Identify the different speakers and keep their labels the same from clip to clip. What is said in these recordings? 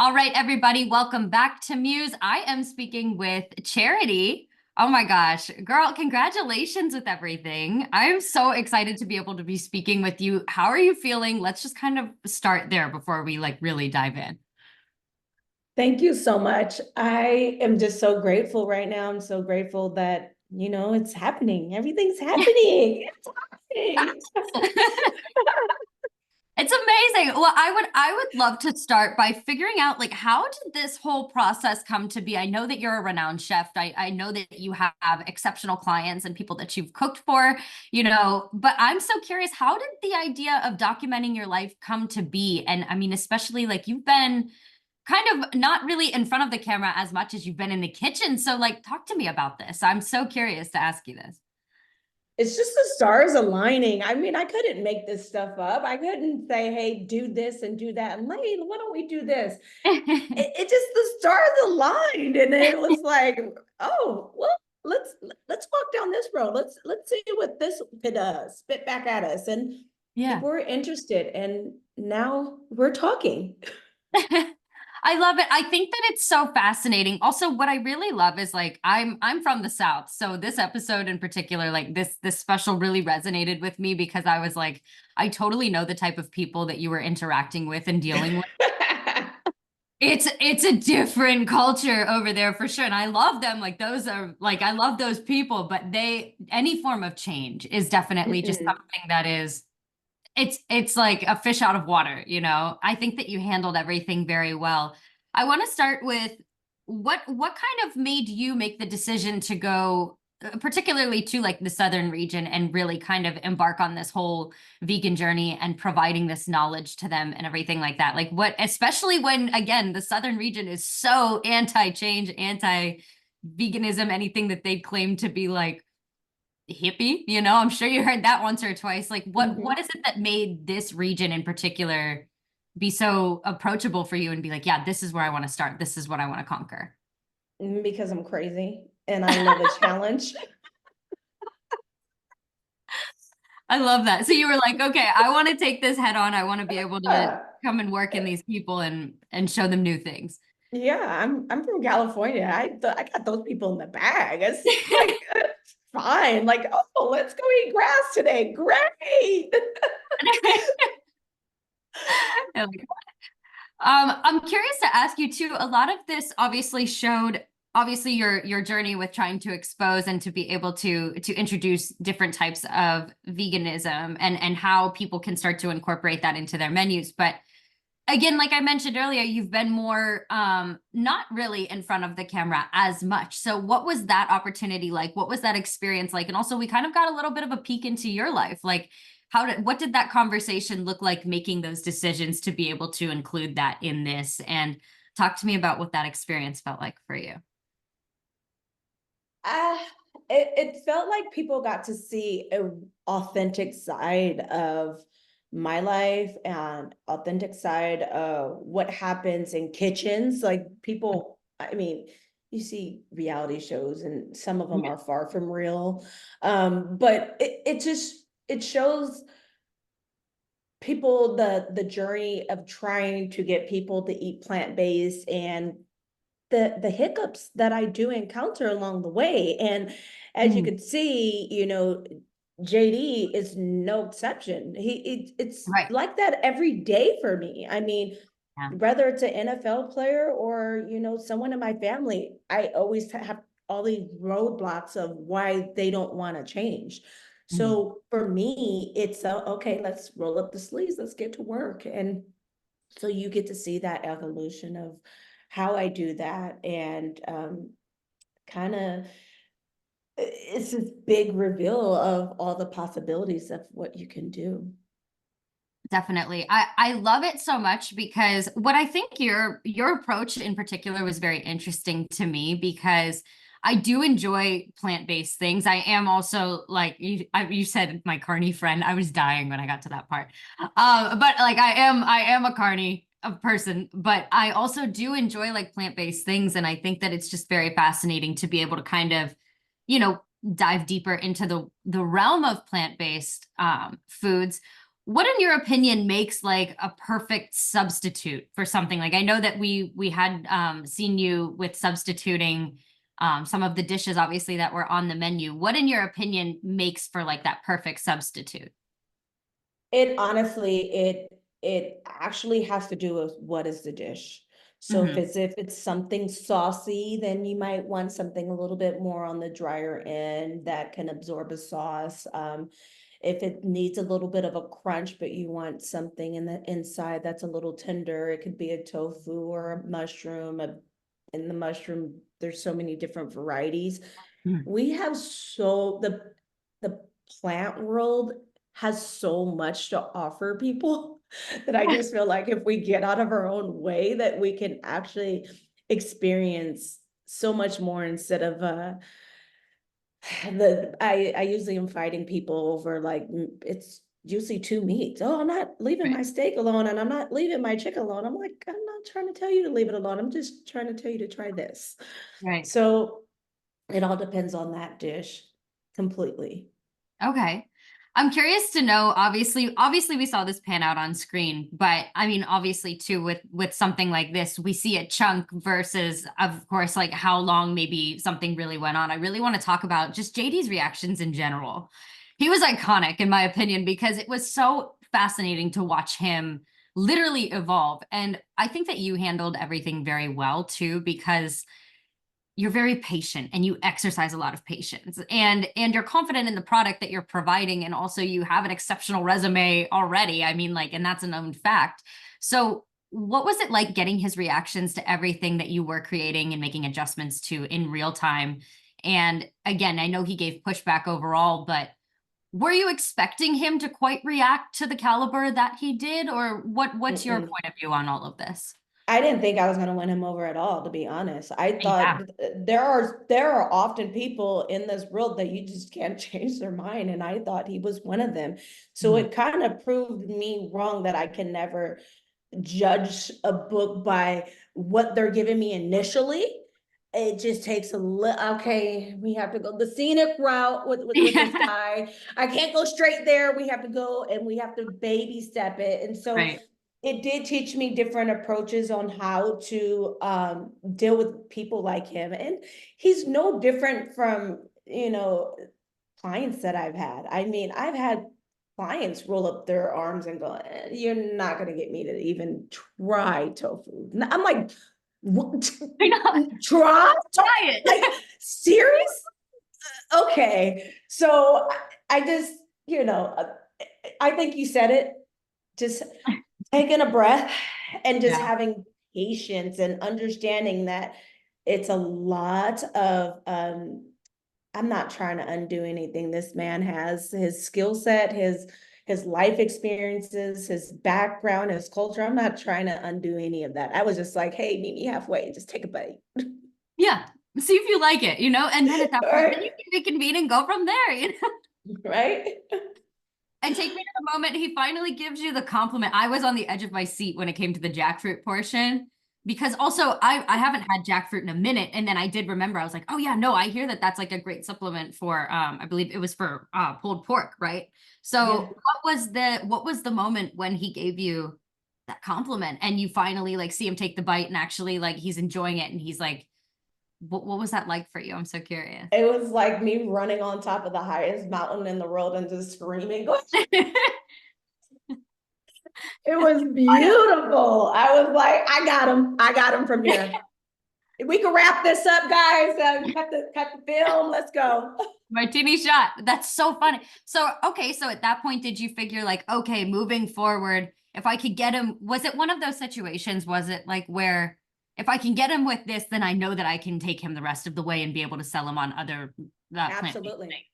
Speaker 1: All right, everybody, welcome back to Muse. I am speaking with Charity. Oh my gosh, girl, congratulations with everything. I'm so excited to be able to be speaking with you. How are you feeling? Let's just kind of start there before we really dive in.
Speaker 2: Thank you so much. I am just so grateful right now. I'm so grateful that, it's happening. Everything's happening. It's happening.
Speaker 1: It's amazing. Well, I would love to start by figuring out like how did this whole process come to be? I know that you're a renowned chef. I know that you have exceptional clients and people that you've cooked for, but I'm so curious, how did the idea of documenting your life come to be? And I mean, especially like you've been kind of not really in front of the camera as much as you've been in the kitchen. So like talk to me about this. I'm so curious to ask you this.
Speaker 2: It's just the stars aligning. I mean, I couldn't make this stuff up. I couldn't say, hey, do this and do that. And Lane, why don't we do this? It just the stars aligned. And it was like, oh, well, let's walk down this road. Let's see what this could spit back at us. And
Speaker 1: Yeah.
Speaker 2: people were interested. And now we're talking.
Speaker 1: I love it. I think that it's so fascinating. Also, what I really love is like I'm from the South. So this episode in particular, like this special really resonated with me because I was like, I totally know the type of people that you were interacting with and dealing with. It's a different culture over there for sure. And I love them. Like those are like I love those people, but any form of change is definitely just
Speaker 2: Mm-mm.
Speaker 1: something that is it's like a fish out of water, you know. I think that you handled everything very well. I want to start with what kind of made you make the decision to go particularly to like the southern region and really kind of embark on this whole vegan journey and providing this knowledge to them and everything like that. Like what, especially when again the southern region is so anti-change, anti-veganism, anything that they claim to be like hippie, I'm sure you heard that once or twice. Like what
Speaker 2: Mhm.
Speaker 1: is it that made this region in particular be so approachable for you and be like, yeah, this is where I want to start. This is what I want to conquer.
Speaker 2: Because I'm crazy and I love a challenge.
Speaker 1: I love that. So you were like, okay, I want to take this head on. I want to be able to come and work in these people and show them new things.
Speaker 2: Yeah, I'm from California. I got those people in the bag. It's like fine. Like, oh, let's go eat grass today. Great.
Speaker 1: I'm curious to ask you too. A lot of this obviously showed obviously your journey with trying to expose and to be able to introduce different types of veganism and how people can start to incorporate that into their menus. But again, like I mentioned earlier, you've been more not really in front of the camera as much. So what was that opportunity like? What was that experience like? And also we kind of got a little bit of a peek into your life. Like what did that conversation look like making those decisions to be able to include that in this? And talk to me about what that experience felt like for you.
Speaker 2: Uh, it felt like people got to see an authentic side of my life and authentic side of what happens in kitchens. Like people, I mean, you see reality shows and some of them
Speaker 1: Yeah.
Speaker 2: are far from real. But it shows people the journey of trying to get people to eat plant-based and the hiccups that I do encounter along the way. And as you
Speaker 1: Mhm.
Speaker 2: can see, JD is no exception. It's
Speaker 1: Right.
Speaker 2: like that every day for me. I mean,
Speaker 1: Yeah.
Speaker 2: whether it's an NFL player or, someone in my family, I always have all these roadblocks of why they don't want to change.
Speaker 1: Mhm.
Speaker 2: So for me, it's okay, let's roll up the sleeves, let's get to work. And so you get to see that evolution of how I do that and kind of it's this big reveal of all the possibilities of what you can do.
Speaker 1: Definitely. I love it so much because what I think your approach in particular was very interesting to me because I do enjoy plant-based things. I am also like you said my carny friend. I was dying when I got to that part. But like I am a carny a person, but I also do enjoy like plant-based things and I think that it's just very fascinating to be able to kind of, you know, dive deeper into the realm of plant-based foods. what in your opinion makes like a perfect substitute for something? Like I know that we had seen you with substituting some of the dishes obviously that were on the menu. What in your opinion makes for like that perfect substitute?
Speaker 2: It honestly, it actually has to do with what is the dish. So
Speaker 1: Hmm.
Speaker 2: if it's something saucy, then you might want something a little bit more on the drier end that can absorb a sauce. If it needs a little bit of a crunch, but you want something in the inside that's a little tender, it could be a tofu or a mushroom. In the mushroom, there's so many different varieties. We have the plant world has so much to offer people that I just feel like if we get out of our own way, that we can actually experience so much more instead of I usually am fighting people over like it's usually two meats. Oh, I'm not leaving
Speaker 1: Right.
Speaker 2: my steak alone and I'm not leaving my chicken alone. I'm like, I'm not trying to tell you to leave it alone. I'm just trying to tell you to try this.
Speaker 1: Right.
Speaker 2: So it all depends on that dish completely.
Speaker 1: Okay. I'm curious to know, obviously we saw this pan out on screen, but I mean, obviously too, with something like this, we see a chunk versus, of course, like how long maybe something really went on. I really want to talk about just JD's reactions in general. He was iconic, in my opinion, because it was so fascinating to watch him literally evolve. And I think that you handled everything very well too, because you're very patient and you exercise a lot of patience and you're confident in the product that you're providing, and also you have an exceptional resume already. I mean, like, and that's a known fact. So what was it like getting his reactions to everything that you were creating and making adjustments to in real time? And again, I know he gave pushback overall, but were you expecting him to quite react to the caliber that he did, or what's your
Speaker 2: Mm-mm.
Speaker 1: point of view on all of this?
Speaker 2: I didn't think I was going to win him over at all, to be honest. I thought
Speaker 1: Yeah.
Speaker 2: there are often people in this world that you just can't change their mind, and I thought he was one of them. So
Speaker 1: Mhm.
Speaker 2: it kind of proved me wrong that I can never judge a book by what they're giving me initially. It just takes a little, okay, we have to go the scenic route with this
Speaker 1: Yeah.
Speaker 2: guy. I can't go straight there. We have to go and we have to baby step it. And so
Speaker 1: Right.
Speaker 2: it did teach me different approaches on how to deal with people like him. And he's no different from, clients that I've had. I mean, I've had clients roll up their arms and go, "You're not going to get me to even try tofu." I'm like, what?
Speaker 1: I know.
Speaker 2: Try?
Speaker 1: Try it.
Speaker 2: Like, serious? Okay. So I just, I think you said it. Just taking a breath and just
Speaker 1: Yeah.
Speaker 2: having patience and understanding that it's a lot of I'm not trying to undo anything. This man has his skill set, his life experiences, his background, his culture. I'm not trying to undo any of that. I was just like, hey, meet me halfway, just take a bite.
Speaker 1: Yeah. See if you like it, and then at that
Speaker 2: All
Speaker 1: point, then
Speaker 2: right.
Speaker 1: you can reconvene and go from there.
Speaker 2: Right.
Speaker 1: And take me to the moment he finally gives you the compliment. I was on the edge of my seat when it came to the jackfruit portion, because also I haven't had jackfruit in a minute, and then I did remember I was like, oh yeah, no, I hear that that's like a great supplement for I believe it was for pulled pork, right?
Speaker 2: Yeah.
Speaker 1: So what was the moment when he gave you that compliment and you finally like see him take the bite and actually like he's enjoying it and he's like, what was that like for you? I'm so curious.
Speaker 2: It was like me running on top of the highest mountain in the world and just screaming. It was beautiful. I was like, I got him. I got him from here. We can wrap this up, guys. Cut the film. Let's go.
Speaker 1: Martini shot. That's so funny. So, okay, so at that point, did you figure like, okay, moving forward, if I could get him, was it one of those situations? Was it like where if I can get him with this, then I know that I can take him the rest of the way and be able to sell him on other plant-based
Speaker 2: Absolutely.
Speaker 1: things?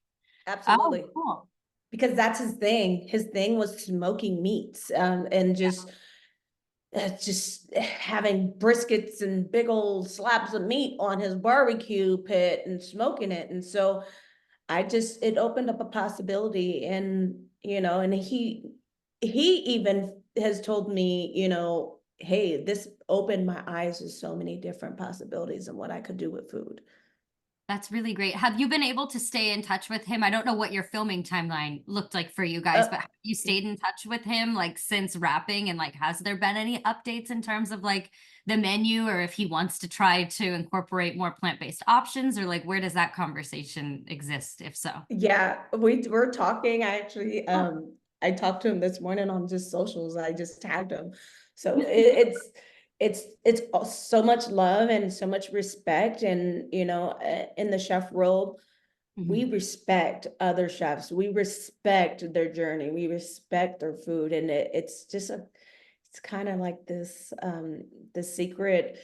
Speaker 1: Oh,
Speaker 2: Absolutely.
Speaker 1: cool.
Speaker 2: Because that's his thing. His thing was smoking meats, and just having briskets and big old slabs of meat on his barbecue pit and smoking it. And so it opened up a possibility. And, and he even has told me, hey, this opened my eyes to so many different possibilities and what I could do with food.
Speaker 1: That's really great. Have you been able to stay in touch with him? I don't know what your filming timeline looked like for you guys,
Speaker 2: Uh,
Speaker 1: but have you stayed in touch with him like since wrapping, and like has there been any updates in terms of like the menu, or if he wants to try to incorporate more plant-based options, or like where does that conversation exist if so?
Speaker 2: yeah, we're talking. I actually
Speaker 1: Oh.
Speaker 2: I talked to him this morning on just socials. I just tagged him. So it's so much love and so much respect. And in the chef world, we
Speaker 1: Mhm.
Speaker 2: respect other chefs. We respect their journey. We respect their food. And it's kind of like this the secret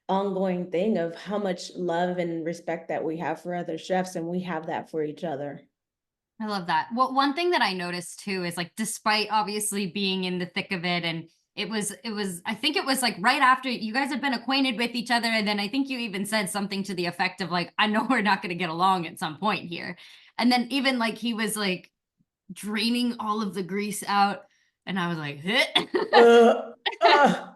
Speaker 2: ongoing thing of how much love and respect that we have for other chefs, and we have that for each other.
Speaker 1: I love that. Well, one thing that I noticed too is like despite obviously being in the thick of it, and it was I think it was like right after you guys had been acquainted with each other, and then I think you even said something to the effect of like, I know we're not going to get along at some point here. And then even like he was like draining all of the grease out, and I was like,
Speaker 2: Uh, uh,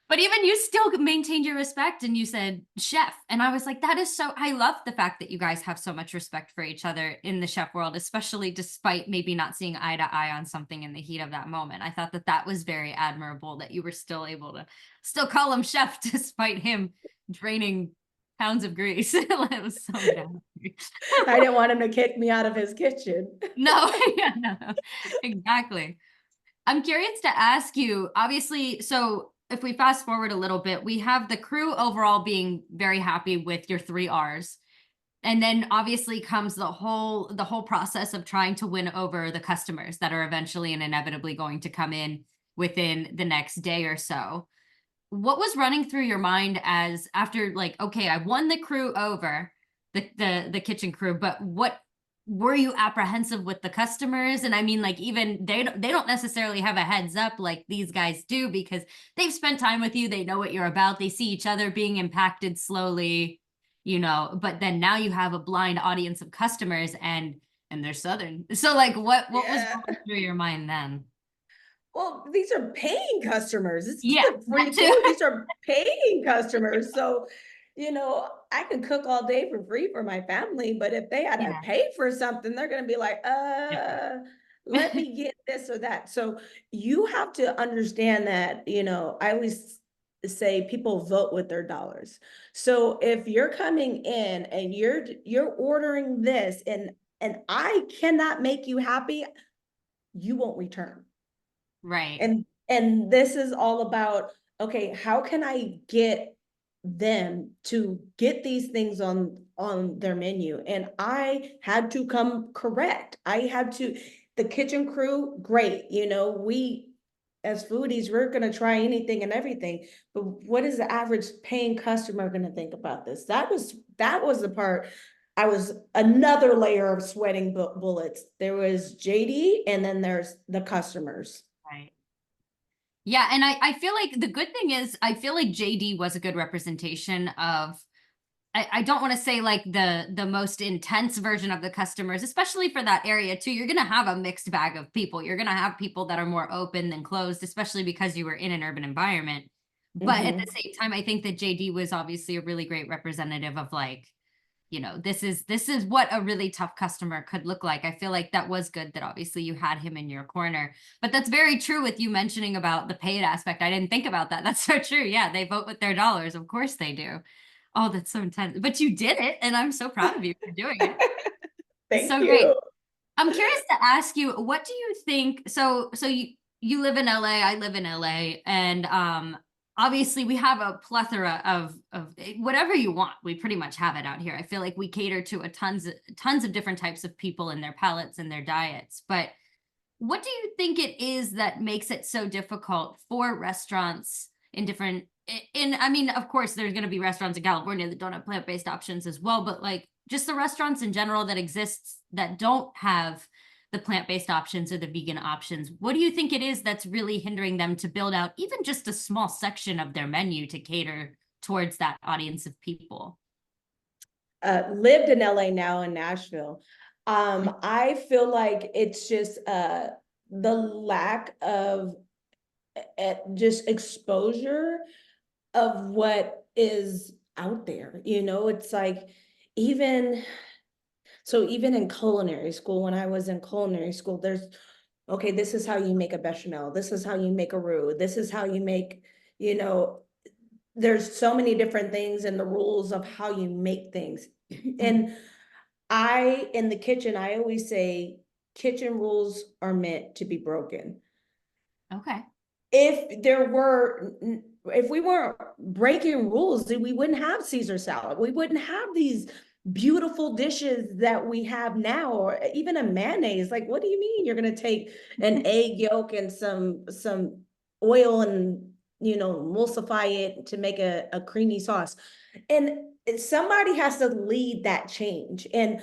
Speaker 1: but even you still maintained your respect and you said chef. And I was like, that is so, I love the fact that you guys have so much respect for each other in the chef world, especially despite maybe not seeing eye to eye on something in the heat of that moment. I thought that that was very admirable that you were still able to still call him chef despite him draining pounds of grease. It was so nasty.
Speaker 2: I didn't want him to kick me out of his kitchen.
Speaker 1: No, yeah, no, exactly. I'm curious to ask you, obviously, so if we fast forward a little bit, we have the crew overall being very happy with your 3 Rs. And then obviously comes the whole process of trying to win over the customers that are eventually and inevitably going to come in within the next day or so. What was running through your mind as after like, okay, I won the crew over, the kitchen crew, but what were you apprehensive with the customers? And I mean, like even they don't necessarily have a heads up like these guys do because they've spent time with you, they know what you're about, they see each other being impacted slowly, but then now you have a blind audience of customers, and they're Southern. So like what was
Speaker 2: Yeah.
Speaker 1: going through your mind then?
Speaker 2: Well, these are paying customers. This
Speaker 1: Yeah,
Speaker 2: isn't
Speaker 1: that
Speaker 2: free food.
Speaker 1: too.
Speaker 2: These are paying customers. So, I can cook all day for free for my family, but if they had to
Speaker 1: Yeah.
Speaker 2: pay for something, they're going to be like, let me get this or that. So you have to understand that, I always say people vote with their dollars. So if you're coming in and you're ordering this and I cannot make you happy, you won't return.
Speaker 1: Right.
Speaker 2: And this is all about, okay, how can I get them to get these things on their menu? And I had to come correct. I had to, the kitchen crew, great. We as foodies, we're gonna try anything and everything. But what is the average paying customer gonna think about this? That was the part. I was another layer of sweating bullets. There was JD, and then there's the customers.
Speaker 1: Right. Yeah, and I feel like the good thing is I feel like JD was a good representation of I don't want to say like the most intense version of the customers, especially for that area too. You're gonna have a mixed bag of people. You're gonna have people that are more open than closed, especially because you were in an urban environment. But at the
Speaker 2: Mhm.
Speaker 1: same time, I think that JD was obviously a really great representative of like, this is what a really tough customer could look like. I feel like that was good that obviously you had him in your corner. But that's very true with you mentioning about the paid aspect. I didn't think about that. That's so true. Yeah, they vote with their dollars. Of course they do. Oh, that's so intense. But you did it, and I'm so proud of you for doing it. It's
Speaker 2: Thank
Speaker 1: so great.
Speaker 2: you.
Speaker 1: I'm curious to ask you, what do you think? So you live in LA, I live in LA, and obviously we have a plethora of whatever you want. We pretty much have it out here. I feel like we cater to a tons of different types of people and their palates and their diets. But what do you think it is that makes it so difficult for restaurants in different in I mean, of course there's going to be restaurants in California that don't have plant-based options as well, but like just the restaurants in general that exists that don't have the plant-based options or the vegan options. What do you think it is that's really hindering them to build out even just a small section of their menu to cater towards that audience of people?
Speaker 2: Lived in LA, now in Nashville. I feel like it's just the lack of just exposure of what is out there. It's like even so, even in culinary school, when I was in culinary school, there's, okay, this is how you make a bechamel. This is how you make a roux. This is how you make, you know, there's so many different things and the rules of how you make things.
Speaker 1: Mhm.
Speaker 2: And in the kitchen, I always say kitchen rules are meant to be broken.
Speaker 1: Okay.
Speaker 2: If we weren't breaking rules, we wouldn't have Caesar salad. We wouldn't have these beautiful dishes that we have now, or even a mayonnaise. Like, what do you mean you're gonna take an egg yolk and some oil and emulsify it to make a creamy sauce? And somebody has to lead that change. And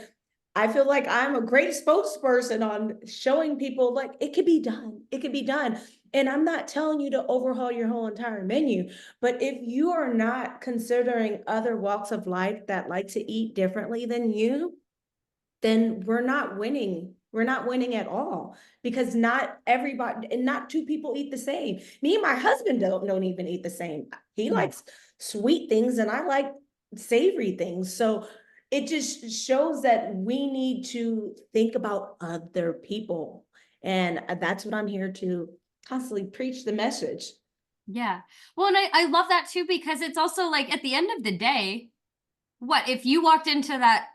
Speaker 2: I feel like I'm a great spokesperson on showing people like it could be done. It could be done. And I'm not telling you to overhaul your whole entire menu, but if you are not considering other walks of life that like to eat differently than you, then we're not winning. We're not winning at all, because not everybody and not two people eat the same. Me and my husband don't even eat the same. He
Speaker 1: Mhm.
Speaker 2: likes sweet things and I like savory things. So it just shows that we need to think about other people. And that's what I'm here to constantly preach the message.
Speaker 1: Yeah. Well, and I love that too, because it's also like at the end of the day, what if you walked into that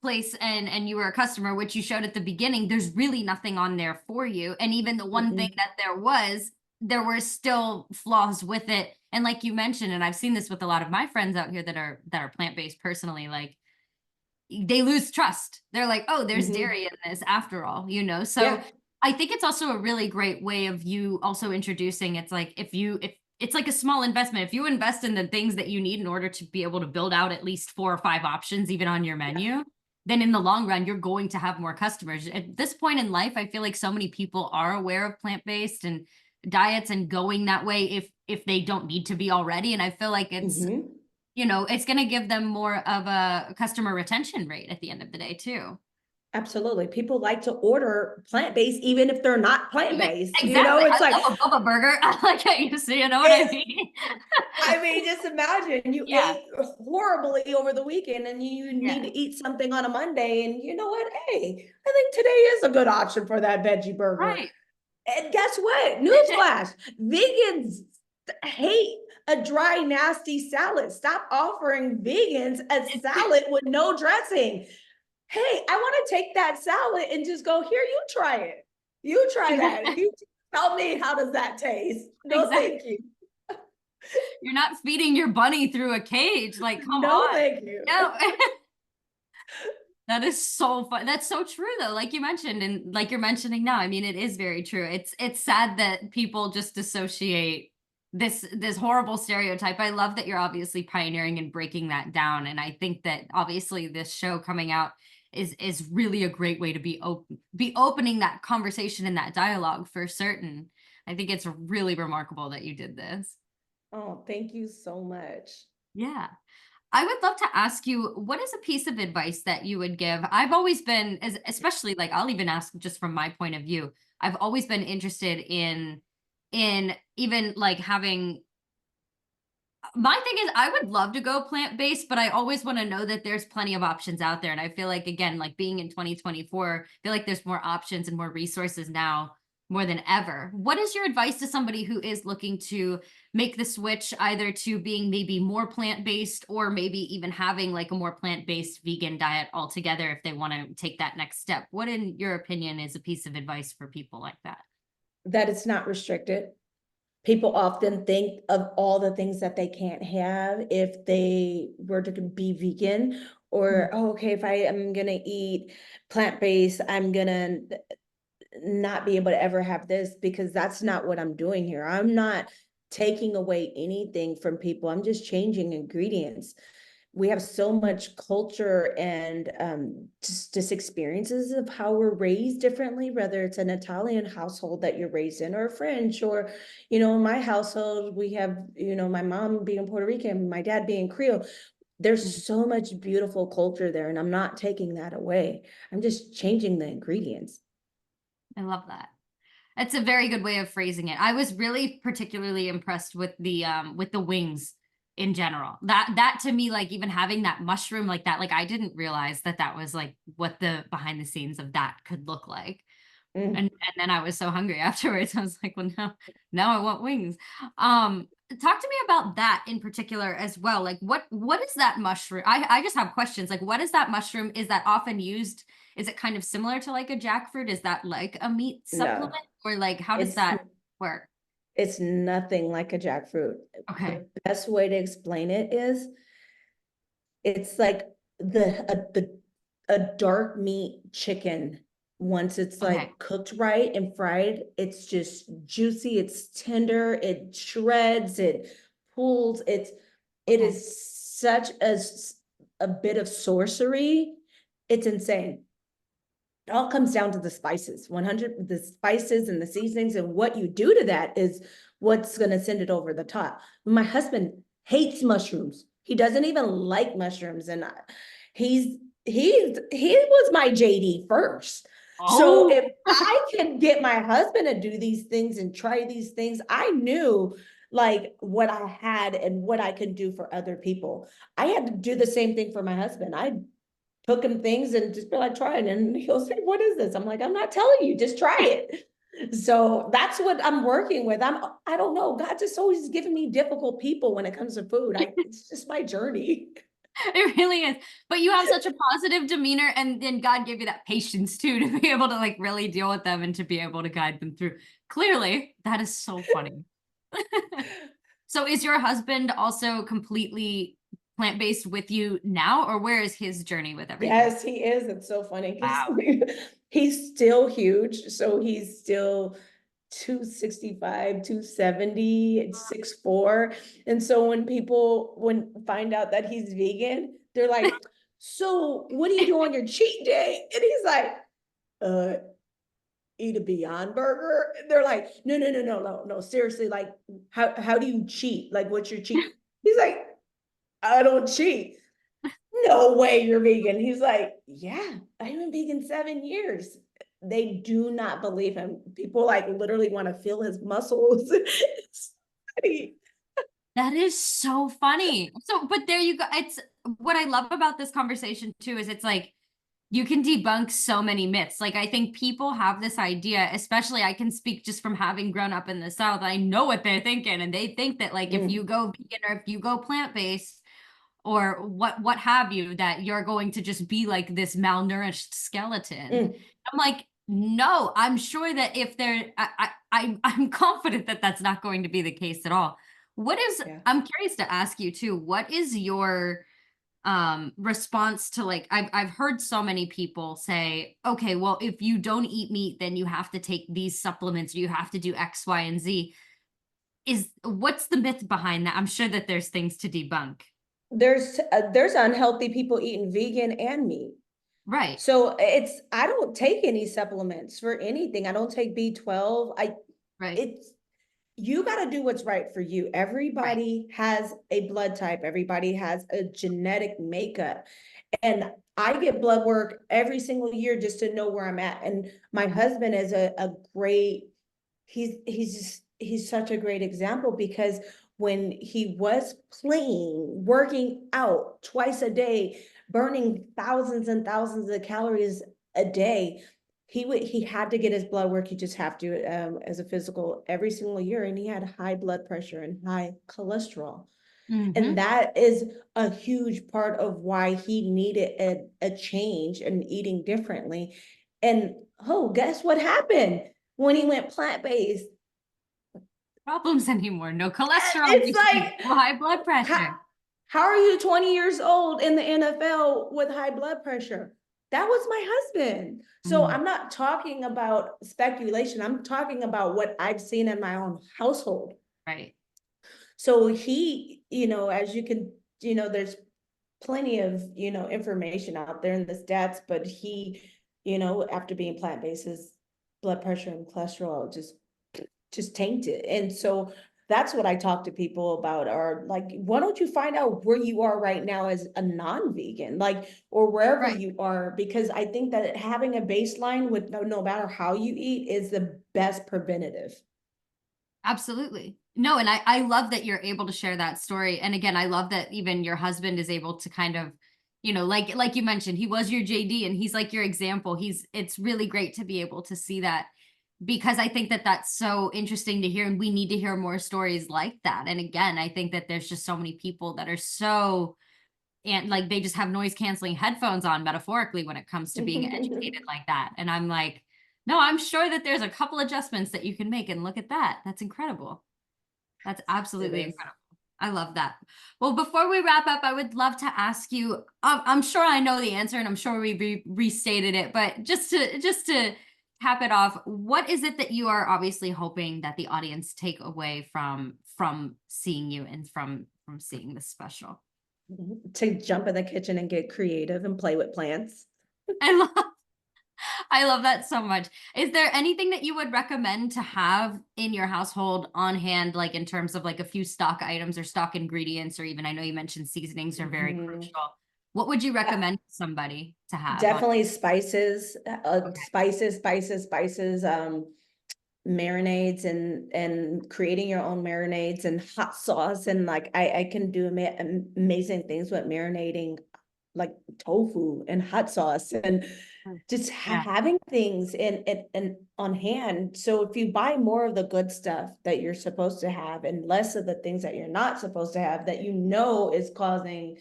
Speaker 1: place and you were a customer, which you showed at the beginning, there's really nothing on there for you. And even the one thing
Speaker 2: Mm-mm.
Speaker 1: that there were still flaws with it. And like you mentioned, and I've seen this with a lot of my friends out here that are plant-based personally, like they lose trust. They're like, oh, there's
Speaker 2: Mm-hmm.
Speaker 1: dairy in this after all, you know? So
Speaker 2: Yeah.
Speaker 1: I think it's also a really great way of you also introducing, it's like if it's like a small investment. If you invest in the things that you need in order to be able to build out at least 4 or 5 options, even on your
Speaker 2: Yeah.
Speaker 1: menu, then in the long run, you're going to have more customers. At this point in life, I feel like so many people are aware of plant-based and diets and going that way if they don't need to be already. And I feel like it's
Speaker 2: Mm-hmm.
Speaker 1: it's going to give them more of a customer retention rate at the end of the day too.
Speaker 2: Absolutely. People like to order plant-based even if they're not
Speaker 1: Even
Speaker 2: plant-based.
Speaker 1: exactly.
Speaker 2: It's
Speaker 1: I
Speaker 2: like
Speaker 1: love a Bubba burger. I like how you say, you know what I
Speaker 2: it's
Speaker 1: mean?
Speaker 2: I mean, just imagine you
Speaker 1: Yeah.
Speaker 2: ate horribly over the weekend and you need
Speaker 1: Yeah.
Speaker 2: to eat something on a Monday. And you know what? Hey, I think today is a good option for that veggie burger.
Speaker 1: Right.
Speaker 2: And guess what? Newsflash, vegans hate a dry, nasty salad. Stop offering vegans a salad with no dressing. Hey, I want to take that salad and just go, here, you try it. You try that. You tell me, how does that taste? No,
Speaker 1: Exactly.
Speaker 2: thank you.
Speaker 1: You're not feeding your bunny through a cage. Like, come
Speaker 2: No,
Speaker 1: on.
Speaker 2: thank you.
Speaker 1: No. That is so fun. That's so true though, like you mentioned, and like you're mentioning now. I mean, it is very true. It's sad that people just associate this horrible stereotype. I love that you're obviously pioneering and breaking that down. And I think that obviously this show coming out is really a great way to be opening that conversation and that dialogue for certain. I think it's really remarkable that you did this.
Speaker 2: Oh, thank you so much.
Speaker 1: Yeah. I would love to ask you, what is a piece of advice that you would give? I've always been, especially like I'll even ask just from my point of view. I've always been interested in even like having my thing is I would love to go plant-based, but I always want to know that there's plenty of options out there. And I feel like again, like being in 2024, I feel like there's more options and more resources now more than ever. What is your advice to somebody who is looking to make the switch either to being maybe more plant-based or maybe even having like a more plant-based vegan diet altogether if they want to take that next step? What in your opinion is a piece of advice for people like that?
Speaker 2: That it's not restricted. People often think of all the things that they can't have if they were to be vegan, or, oh, okay, if I am going to eat plant-based, I'm going to not be able to ever have this, because that's not what I'm doing here. I'm not taking away anything from people. I'm just changing ingredients. We have so much culture and just experiences of how we're raised differently, whether it's an Italian household that you're raised in, or a French, or, in my household, we have, my mom being Puerto Rican, my dad being Creole.
Speaker 1: Mhm.
Speaker 2: There's so much beautiful culture there, and I'm not taking that away. I'm just changing the ingredients.
Speaker 1: I love that. That's a very good way of phrasing it. I was really particularly impressed with the wings in general. That to me, like even having that mushroom like that, like I didn't realize that that was like what the behind the scenes of that could look like.
Speaker 2: Mm,
Speaker 1: And then I was so hungry afterwards. I was like, well, now I want wings. Talk to me about that in particular as well. Like what is that mushroom? I just have questions. Like what is that mushroom? Is that often used? Is it kind of similar to like a jackfruit? Is that like a meat
Speaker 2: no,
Speaker 1: supplement? Or like how does
Speaker 2: it's
Speaker 1: that work?
Speaker 2: it's nothing like a jackfruit.
Speaker 1: Okay.
Speaker 2: The best way to explain it is it's like a dark meat chicken. Once it's
Speaker 1: Okay.
Speaker 2: like cooked right and fried, it's just juicy, it's tender, it shreds, it pulls, it
Speaker 1: Okay.
Speaker 2: is such a bit of sorcery. It's insane. It all comes down to the spices. 100, the spices and the seasonings, and what you do to that is what's going to send it over the top. My husband hates mushrooms. He doesn't even like mushrooms, and he was my JD first. So
Speaker 1: Oh,
Speaker 2: if I can get my husband to do these things and try these things, I knew like what I had and what I could do for other people. I had to do the same thing for my husband. I took him things and just be like, try it. And he'll say, what is this? I'm like, I'm not telling you, just try it. So that's what I'm working with. I don't know. God just always giving me difficult people when it comes to food. It's just my journey.
Speaker 1: it really is. But you have such a positive demeanor, and then God gave you that patience too to be able to like really deal with them and to be able to guide them through. Clearly, that is so funny. So is your husband also completely plant-based with you now, or where is his journey with everything?
Speaker 2: Yes, he is. It's so funny because
Speaker 1: Wow.
Speaker 2: he's still huge. So he's still 265, 270, 6'4". And so when people find out that he's vegan, they're like, so what do you do on your cheat day? And he's like, uh, eat a Beyond Burger. And they're like, no, seriously, like, how do you cheat? Like, what's your cheat? He's like, I don't cheat. No way you're vegan. He's like, yeah, I've been vegan 7 years. They do not believe him. People like literally want to feel his muscles. It's funny.
Speaker 1: That is so funny. So, but there you go. It's what I love about this conversation too is it's like you can debunk so many myths. Like I think people have this idea, especially I can speak just from having grown up in the South. I know what they're thinking, and they think that like if you
Speaker 2: Mm,
Speaker 1: go vegan or if you go plant-based or what have you, that you're going to just be like this malnourished skeleton.
Speaker 2: mm,
Speaker 1: I'm like, no, I'm sure that if they're, I'm confident that that's not going to be the case at all. What is,
Speaker 2: yeah.
Speaker 1: I'm curious to ask you too, what is your response to like I've heard so many people say, okay, well, if you don't eat meat, then you have to take these supplements, or you have to do X, Y, and Z. Is what's the myth behind that? I'm sure that there's things to debunk.
Speaker 2: There's unhealthy people eating vegan and meat.
Speaker 1: Right,
Speaker 2: So I don't take any supplements for anything. I don't take B12.
Speaker 1: right,
Speaker 2: It's you got to do what's right for you.
Speaker 1: right.
Speaker 2: Everybody has a blood type. Everybody has a genetic makeup. And I get blood work every single year just to know where I'm at. And my husband is a great, he's such a great example because when he was playing, working out twice a day, burning thousands and thousands of calories a day, he had to get his blood work. He just have to as a physical every single year, and he had high blood pressure and high cholesterol. And
Speaker 1: Mm-hmm.
Speaker 2: that is a huge part of why he needed a change and eating differently. And oh, guess what happened when he went plant-based?
Speaker 1: Problems anymore. No cholesterol
Speaker 2: It's
Speaker 1: issues,
Speaker 2: like,
Speaker 1: no high blood
Speaker 2: how,
Speaker 1: pressure.
Speaker 2: how are you 20 years old in the NFL with high blood pressure? That was my husband. So
Speaker 1: Mm,
Speaker 2: I'm not talking about speculation. I'm talking about what I've seen in my own household.
Speaker 1: right.
Speaker 2: So he, as you can, there's plenty of, information out there in the stats, but he, after being plant-based, his blood pressure and cholesterol just tainted. And so that's what I talk to people about are like, why don't you find out where you are right now as a non-vegan, like, or wherever
Speaker 1: Right.
Speaker 2: you are, because I think that having a baseline with no matter how you eat is the best preventative.
Speaker 1: Absolutely. No, and I love that you're able to share that story. And again, I love that even your husband is able to kind of, you know, like you mentioned, he was your JD and he's like your example. It's really great to be able to see that, because I think that that's so interesting to hear, and we need to hear more stories like that. And again, I think that there's just so many people that are so, and like they just have noise canceling headphones on metaphorically when it comes to being educated like that. And I'm like, no, I'm sure that there's a couple adjustments that you can make, and look at that. That's incredible. That's
Speaker 2: It
Speaker 1: absolutely
Speaker 2: is.
Speaker 1: incredible. I love that. Well, before we wrap up, I would love to ask you, I'm sure I know the answer and I'm sure we restated it, but just to cap it off, what is it that you are obviously hoping that the audience take away from seeing you and from seeing this special?
Speaker 2: To jump in the kitchen and get creative and play with plants.
Speaker 1: I love I love that so much. Is there anything that you would recommend to have in your household on hand, like in terms of like a few stock items or stock ingredients, or even I know you mentioned seasonings are very
Speaker 2: Mhm.
Speaker 1: crucial. What would you recommend to somebody to have on?
Speaker 2: Definitely spices,
Speaker 1: Okay.
Speaker 2: spices, marinades and creating your own marinades and hot sauce. And like, I can do amazing things with marinating like tofu and hot sauce and
Speaker 1: Mm.
Speaker 2: just
Speaker 1: Yeah.
Speaker 2: having things in on hand. So if you buy more of the good stuff that you're supposed to have and less of the things that you're not supposed to have, that you know is causing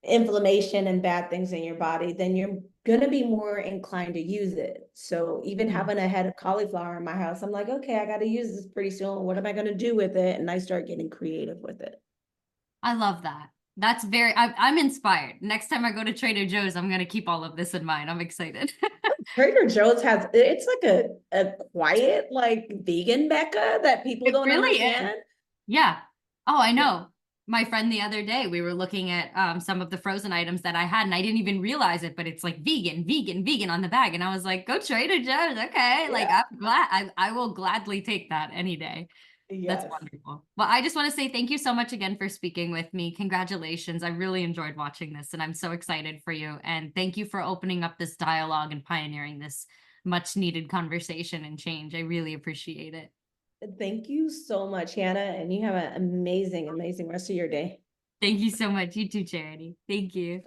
Speaker 2: inflammation and bad things in your body, then you're gonna be more inclined to use it. So even
Speaker 1: Mhm.
Speaker 2: having a head of cauliflower in my house, I'm like, okay, I gotta use this pretty soon. What am I gonna do with it? And I start getting creative with it.
Speaker 1: I love that. That's I'm inspired. Next time I go to Trader Joe's, I'm gonna keep all of this in mind. I'm excited.
Speaker 2: Trader Joe's has, it's like a quiet, like vegan Mecca that people
Speaker 1: It
Speaker 2: don't
Speaker 1: really is.
Speaker 2: understand.
Speaker 1: Yeah. Oh, I
Speaker 2: Yeah.
Speaker 1: know. My friend the other day, we were looking at some of the frozen items that I had, and I didn't even realize it, but it's like vegan, vegan, vegan on the bag. And I was like, go Trader Joe's. Okay. Like
Speaker 2: Yeah.
Speaker 1: I'm glad I will gladly take that any day. That's
Speaker 2: Yes.
Speaker 1: wonderful. Well, I just want to say thank you so much again for speaking with me. Congratulations. I really enjoyed watching this, and I'm so excited for you. And thank you for opening up this dialogue and pioneering this much needed conversation and change. I really appreciate it.
Speaker 2: Thank you so much, Hannah. And you have an amazing, amazing rest of your day.
Speaker 1: Thank you so much. You too, Charity. Thank you.